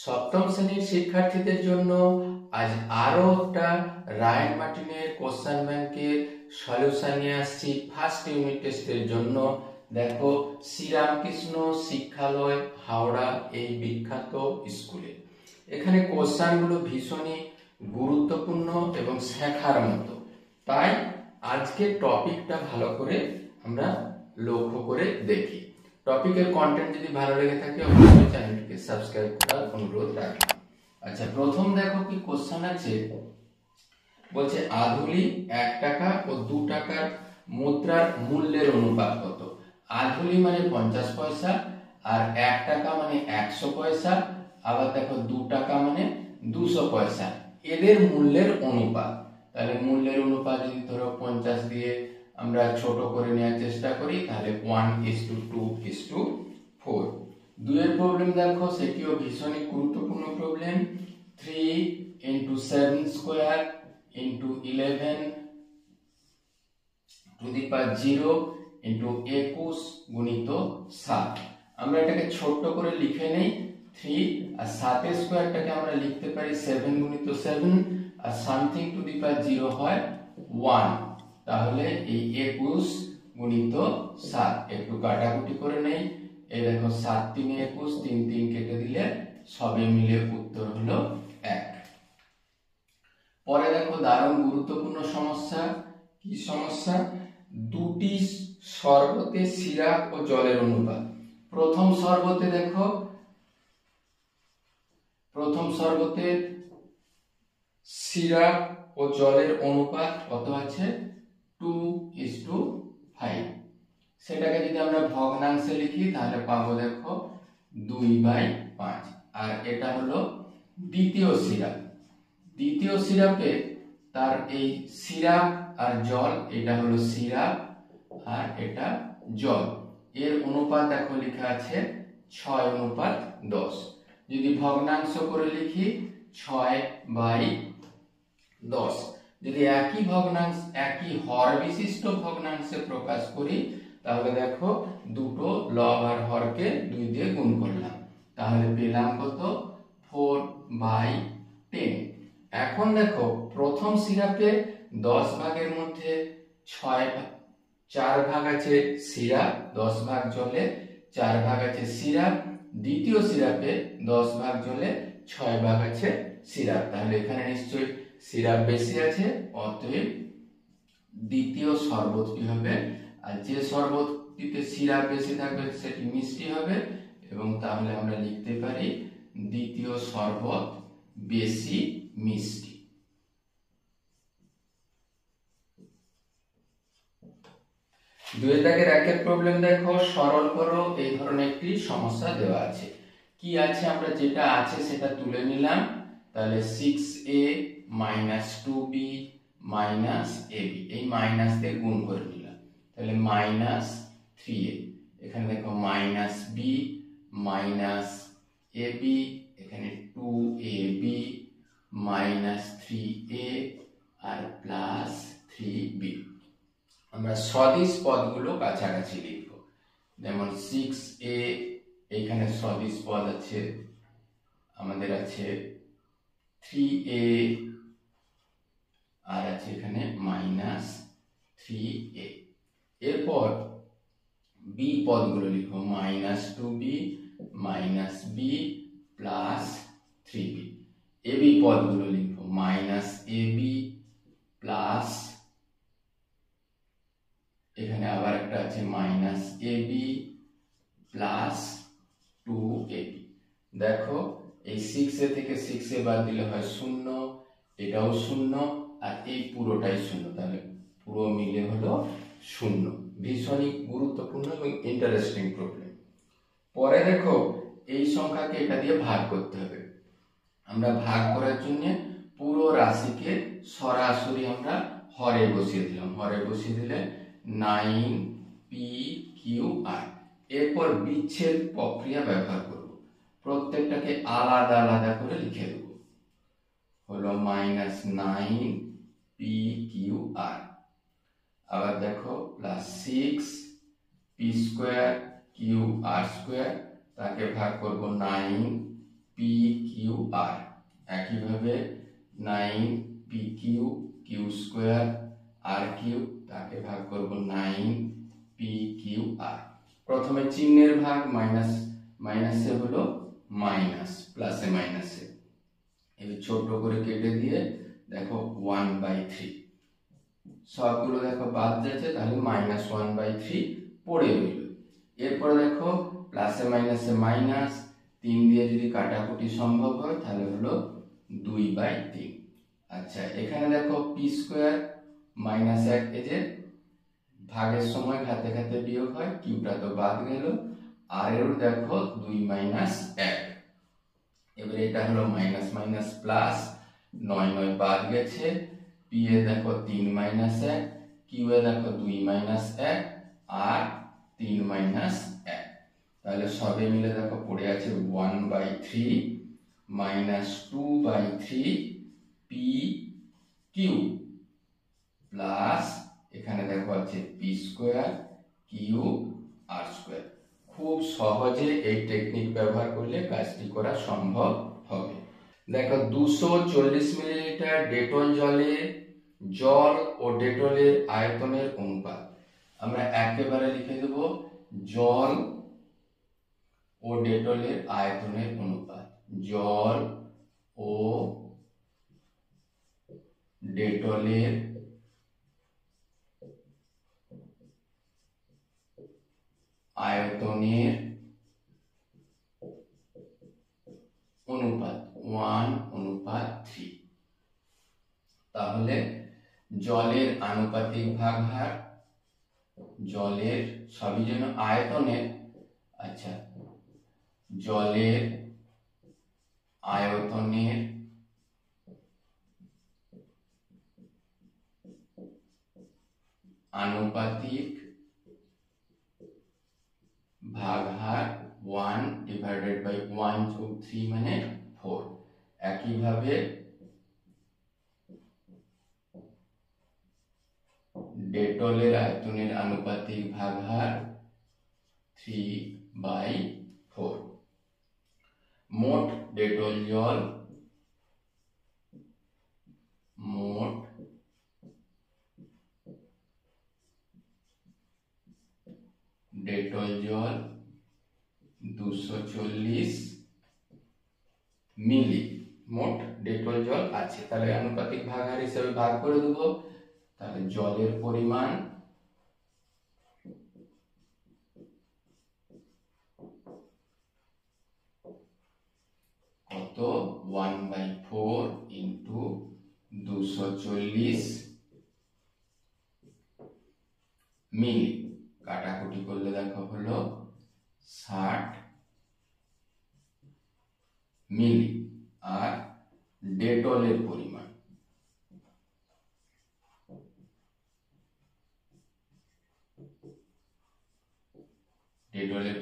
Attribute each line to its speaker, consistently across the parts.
Speaker 1: সপ্তম শ্রেণীর শিক্ষার্থীদের জন্য আজ আরো একটা রায়ান মার্টিনের কোশ্চেন ব্যাংকের সলিউশন নিয়ে আসছি ফার্স্ট ইউনিট টেস্টের জন্য। দেখো, শ্রীরামকৃষ্ণ শিক্ষালয় হাওড়া এই বিখ্যাত স্কুলে এখানে কোশ্চেনগুলো ভীষণই গুরুত্বপূর্ণ এবং শেখার মতো, তাই আজকে টপিকটা ভালো করে আমরা লক্ষ্য করে দেখি। টপিকের কন্টেন্ট যদি ভালো লেগে থাকে অবশ্যই চ্যানেলটিকে সাবস্ক্রাইব করার অনুরোধ রাখলাম। আচ্ছা, প্রথম দেখো কি কোশ্চেন আছে, বলছে আধুলি 1 টাকা ও 2 টাকার মুদ্রার মূল্যের অনুপাত কত। আধুলি মানে 50 পয়সা আর 1 টাকা মানে 100 পয়সা, আবার দেখো 2 টাকা মানে 200 পয়সা, এদের মূল্যের অনুপাত। তাহলে মূল্যের অনুপাত যদি ধরো 50 দিয়ে আমরা ছোট করে নেওয়ার চেষ্টা করি তাহলে 1:2:4। দুইয়ের প্রবলেম দেখো, সেটিও ভীষণই গুরুত্বপূর্ণ প্রবলেম। 3 × 7 স্কয়ার × 11 টু দি পাওয়ার 0 × 21 গুণিত 7। আমরা এটাকে ছোট করে লিখে নেই। 3 আর 7 এর স্কয়ারটাকে আমরা লিখতে পারি 7 গুণিত 7 আর সামথিং টু দি পাওয়ার 0 হয় 1। তাহলে এই 21 গুণিত 7 একটু কাটাকুটি করে নেই। এই দেখো 7 × 3 = 21, 3 3 কেটে দিলে সবে মিলে উত্তর হলো 1। পরে দেখো দারুণ গুরুত্বপূর্ণ সমস্যা। কি সমস্যা? দুটি শরবতে সিরাপ ও জলের অনুপাত। প্রথম শরবতে দেখো, প্রথম শরবতে সিরাপ ও জলের অনুপাত কত আছে? 2:5। সেটাকে যদি আমরা ভগ্নাংশে লিখি তাহলে পাবো দেখো 2/5। আর এটা হলো দ্বিতীয় সিরাপ। দ্বিতীয় সিরাপে তার এই সিরাপ আর জল, এটা হলো সিরাপ আর এটা জল, এর অনুপাত দেখো লেখা আছে 6:10। যদি ভগ্নাংশ করে লিখি 6/10। যদি একই ভগ্নাংশ একই হর বিশিষ্ট ভগ্নাংশে প্রকাশ করি তাহলে দেখো দুটো লব আর হরকে 2 দিয়ে গুণ করলাম, তাহলে পেলাম কত? 4/10। এখন দেখো প্রথম সিরাপে 10 ভাগের মধ্যে 4 ভাগ আছে সিরাপ, 10 ভাগ জলে, 4 ভাগ আছে সিরাপ। দ্বিতীয় সিরাপে 10 ভাগ জলে, 6 ভাগ আছে সিরাপ। তাহলে এখানে নিশ্চয়ই সিরাপ বেশি আছে, অতএব দ্বিতীয় শরবতটি হবে। আর যে শরবতটিতে সিরাপ বেশি থাকবে সেটি মিষ্টি হবে, এবং তাহলে আমরা লিখতে পারি দ্বিতীয় শরবত বেশি মিষ্টি। দুই দাগের 1 প্রবলেম দেখো, সরল করো। এই ধরনের একটি সমস্যা দেওয়া আছে। কি আছে? আমরা যেটা আছে সেটা তুলে নিলাম। তাহলে 6a - 2b - ab, এই মাইনাস দিয়ে গুণ করে নিলাম, তাহলে -3a। এখানে দেখো -b - ab, এখানে 2ab -3a আর +3b। আমরা সদিশ পদগুলো কাছাকাছি লিখব। যেমন 6a, এখানে সদিশ পদ আছে, আমাদের আছে 3a আর আছে এখানে -3a। এরপর b পদগুলো লিখব, -2b - b +3b। ab পদগুলো লিখব, -ab প্লাস, এখানে আবার একটা আছে -ab প্লাস 2ab। দেখো এই 6a থেকে 6a বাদ দিলে হয় 0, এটাও 0 আর এই পুরোটাই 0, তাহলে পুরো মিলে হলো 0। ভীষণই গুরুত্বপূর্ণ এবং ইন্টারেস্টিং প্রবলেম। পরে দেখো এই সংখ্যাকে এটা দিয়ে ভাগ করতে হবে। আমরা ভাগ করার জন্য পুরো রাশিকে সরাসরি আমরা হরে বসিয়ে দিলাম। হরে বসিয়ে দিলে 9pqr। এরপর বিচ্ছেদ প্রক্রিয়া ব্যবহার করব, প্রত্যেকটাকে আলাদা আলাদা করে লিখে দেব। হলো -9pqr। আবার দেখো +6p² qr², তাকে ভাগ করব 9pq আর। একইভাবে 9 পি কিউ কিউ স্কোয়ার আর কিউ, তাকে ভাগ করব 9 পি কিউ আর। প্রথমে চিহ্নের ভাগ, মাইনাস মাইনাসে হলো মাইনাস, প্লাসে মাইনাসে। এবার ছোট করে কেটে দিয়ে দেখো 1/3, সবগুলো দেখো বাদ যাচ্ছে, তাহলে -1/3 পড়ে রইল। এরপরে দেখো প্লাসে মাইনাসে মাইনাস, 3 দিয়ে যদি কাটাকুটি সম্ভব হয় তাহলে হলো 2/3। আচ্ছা, এখানে দেখো পি স্কোয়ার -1, এই যে ভাগের সময় ঘাতে ঘাতে বিয়োগ হয়, কিউটা তো বাদ গেল, আর এর দেখো 2 - 1। এবার এটা হলো মাইনাস মাইনাস প্লাস, 9 9 বাদ গেছে, পি এ দেখো 3 - 1, কিউ এ দেখো 2 - 1 আর 3 - 1, তাহলে সবে মিলে দেখো পড়ে আছে 1/3 -2/3 পি কিউ প্লাস এখানে দেখো আছে P square Q R square. খুব সহজে এই টেকনিক ব্যবহার করলে কাজটি করা সম্ভব হবে। দেখো 240 মিলিলিটার ডেটল জলে জল ও ডেটলের আয়তনের অনুপাত। আমরা একেবারে লিখে দেব জল ও ডেটলের আয়তনের অনুপাত। জল ও ডেটলের আয়তনের অনুপাত 1:3। তাহলে জলের আনুপাতিক ভাগহার, জলের সবই যেন আয়তনের, আচ্ছা জলের আয়তনের আনুপাতিক ভাগহার 1/1/3 মানে 4। একইভাবে ডেটলের আয়তনের আনুপাতিক ভাগহার 3/4। মোট ডেটল জল, মোট ডেটল জল 240 মিলি মোট ডেটল জল আছে। তাহলে আনুপাতিক ভাগহার হিসেবে ভাগ করে দেব। তাহলে জলের পরিমাণ কত, 1/4 ইন্টু 240 মিলি। কাটাকুটি করলে দেখো হলো 60 মিলি। আর ডেটলের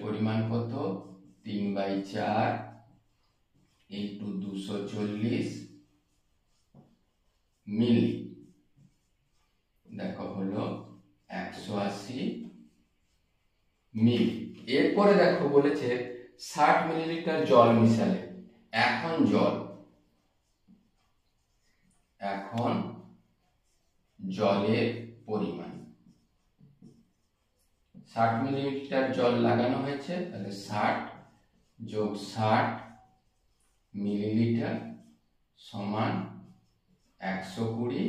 Speaker 1: পরিমাণ কত, 3/4 ইন্টু 240 মিলি, দেখো হলো 180 মিলি। এরপরে দেখো বলেছে 60 মিলিলিটার জল মিশালে এখন জলের পরিমাণ। 60 মিলিলিটার জল লাগানো হয়েছে, তাহলে 60 যোগ 60 মিলিলিটার সমান 120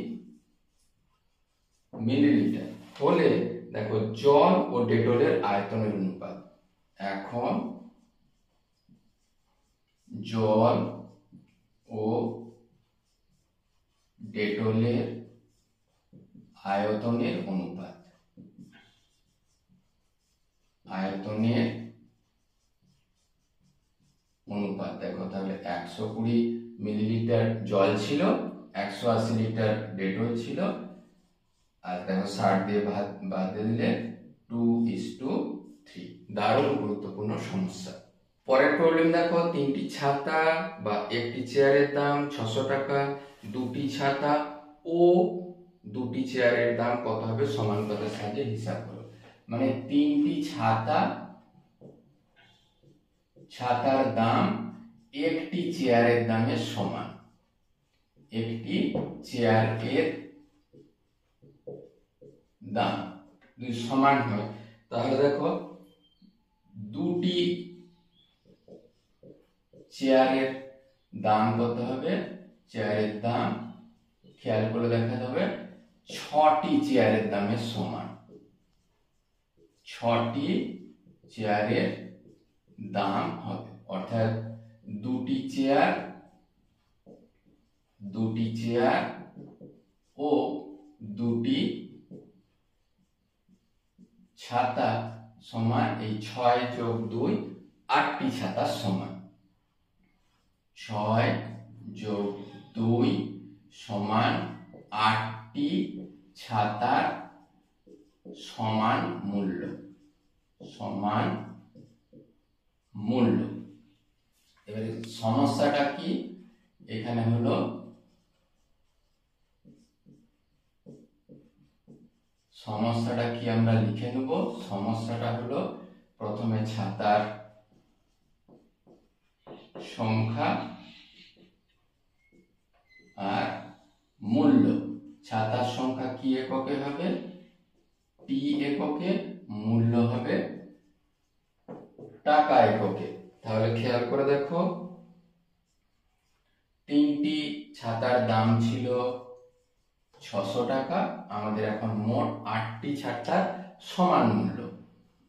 Speaker 1: মিলিলিটার হলে দেখো জল ও ডেটলের আয়তনের অনুপাত। এখন জল ও ডেটলের আয়তনের অনুপাত, দেখো তাহলে 120 মিলিলিটার জল ছিল, 180 লিটার ডেটল ছিল, আর দেখো 60 দিয়ে বাদ দিলে 2:3। দারুণ গুরুত্বপূর্ণ সমস্যা। পরের প্রবলেম দেখো, 3টি ছাতা বা একটি চেয়ারের দাম 600 টাকা, 2টি ছাতা ও 2টি চেয়ারের দাম কত হবে সমানুপাতের সাহায্যে হিসাব করো। মানে 3টি ছাতার দাম একটি চেয়ারের দামের সমান। একটি চেয়ারের দাম যদি সমান হয় তাহলে দেখো দুটি চেয়ারের দাম কত হবে? চেয়ারের দাম খেয়াল করে দেখা যাবে 6টি চেয়ারের দামের সমান। 6টি চেয়ারের দাম হবে, অর্থাৎ দুটি চেয়ার ও দুটি ছাতা সমান এই 6 যোগ 2 8টি ছাতা সমান। 6 যোগ 2 সমান 8টি ছাতার সমান মূল্য। এবারে সমস্যাটা কি? এখানে হলো সমস্যাটা কি আমরা লিখে নেব। সমস্যাটা হলো প্রথমে ছাতার সংখ্যা আর মূল্য। ছাতার সংখ্যা কি এককে হবে? টি এককে, মূল্য হবে টাকা এককে। তাহলে খেয়াল করে দেখো, 3টি ছাতার দাম ছিল 600 টাকা, আমাদের এখন মোট 8টি ছাতার সমান মূল্য,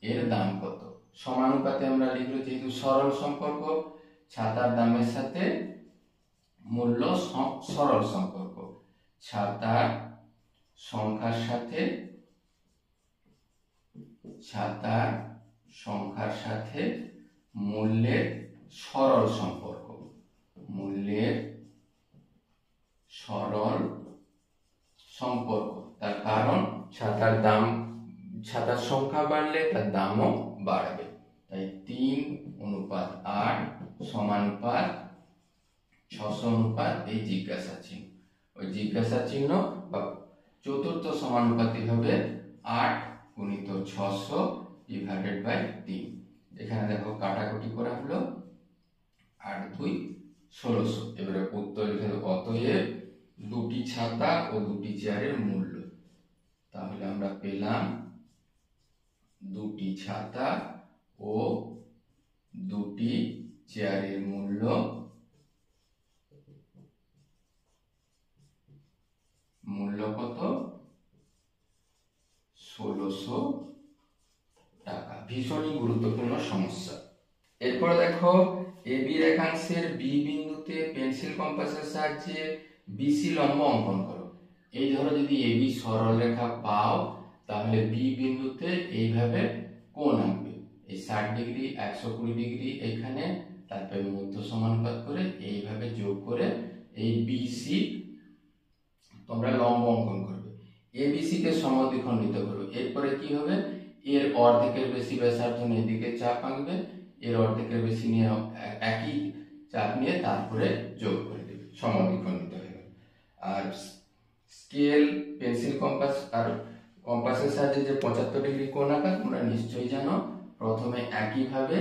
Speaker 1: এর দাম কত? সমানুপাতে আমরা লিখব, যেহেতু সরল সম্পর্ক, ছাতার দামের সাথে মূল্য সরল সম্পর্ক। ছাতার সংখ্যার সাথে মূল্যের সরল সম্পর্ক। তার কারণ ছাতার সংখ্যা বাড়লে তার দামও বাড়বে। তাই 3:8 সমানুপাত 600 অনুপাত এই জিজ্ঞাসা চিহ্ন। ওই জিজ্ঞাসা চিহ্ন বা চতুর্থ সমানুপাতি হবে 8 গুণিত 600 ডিভাইডেড বাই 3। এখানে দেখো কাটাকুটি করা হলো, 8 2 1600। এবারে উত্তর লিখে দেব, অতএব দুটি ছাতা ও দুটি চেয়ারের মূল্য। তাহলে আমরা পেলাম দুটি ছাতা ও দুটি চেয়ারের মূল্য কত? 1600 টাকা। ভীষণই গুরুত্বপূর্ণ সমস্যা। এরপরে দেখো, এবি রেখাংশের বি বিন্দুতে পেন্সিল কম্পাসের সাহায্যে বিসি লম্ব অঙ্কন করো। এই ধরো যদি এবি সরল রেখা পাও তাহলে বি বিন্দুতে এইভাবে কোণ আঁকবে। এই 60 ডিগ্রি 120 ডিগ্রি এখানে, তারপরে মধ্য সমানুপাত করে এইভাবে যোগ করে এই বিসি তোমরা লম্ব অঙ্কন করবে। এবিসি কে সমদ্বিখণ্ডিত করবে। এরপরে কি হবে? এর অর্ধেকের বেশি ব্যাসার্ধ নিয়ে এদিকে চাপ আঁকবে, এর অর্ধেকের বেশি নিয়ে একই চাপ নিয়ে তারপরে যোগ করে দেবে, সমদ্বিখণ্ডিত হয়ে গেল। আর স্কেল, পেন্সিল কম্পাস আর কম্পাসের সাহায্যে যে 75 ডিগ্রি কোণ আঁকা তোমরা নিশ্চয়ই জানো। প্রথমে একইভাবে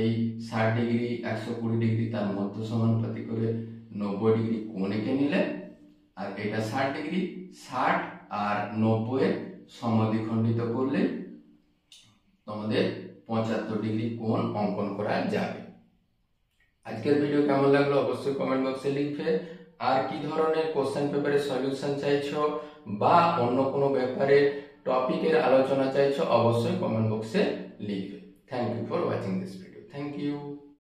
Speaker 1: এই 60 ডিগ্রি 120 ডিগ্রি তার মধ্য সমানুপাতি করে 90 ডিগ্রি কোণ এঁকে নিলে, আর এটা 60 ডিগ্রি, 60 আর 90 এর সমদ্বিখণ্ডিত করলে তোমাদের 75 ডিগ্রি কোণ অঙ্কন করা যাবে। আজকের ভিডিও কেমন লাগলো অবশ্যই কমেন্ট বক্সে লিখবে। আর কি ধরনের কোশ্চেন পেপারের সলিউশন চাইছো বা অন্য কোনো ব্যাপারে টপিকের আলোচনা চাইছো অবশ্যই কমেন্ট বক্সে লিখবে। Thank you for watching this video. Thank you.